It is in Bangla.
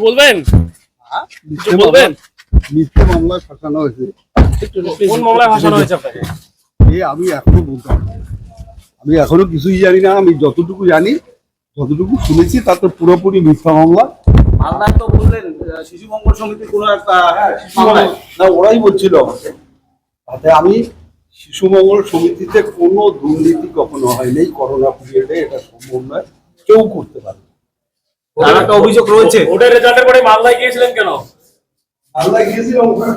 বলবেন? কিছু বলবেন? মিথ্যে মামলায় ফাঁসানো হয়েছে। কোন মামলায় ফাঁসানো হয়েছে আপনাকে? আমি এখনো বলতে পারবো না। আমি এখনো কিছুই জানি না। আমি যতটুকু জানি, যতটুকু শুনেছি, তার তো পুরোপুরি মিথ্যা মামলা। মালদা তো বললেন শিশু মঙ্গল সমিতির কোনো একটা না, ওরাই বলছিল আমাকে। তাতে আমি শিশু মঙ্গল সমিতিতে কোনো দুর্নীতি কখনো হয়নি। করোনা পিরিয়ডে এটা সম্ভব নয়, কেউ করতে পারে। তার একটা অভিযোগ রয়েছে। ভোটের রেজাল্টের পরে মালদায় গিয়েছিলেন কেন? আল্লাহ গিয়েছিলাম ওখানে।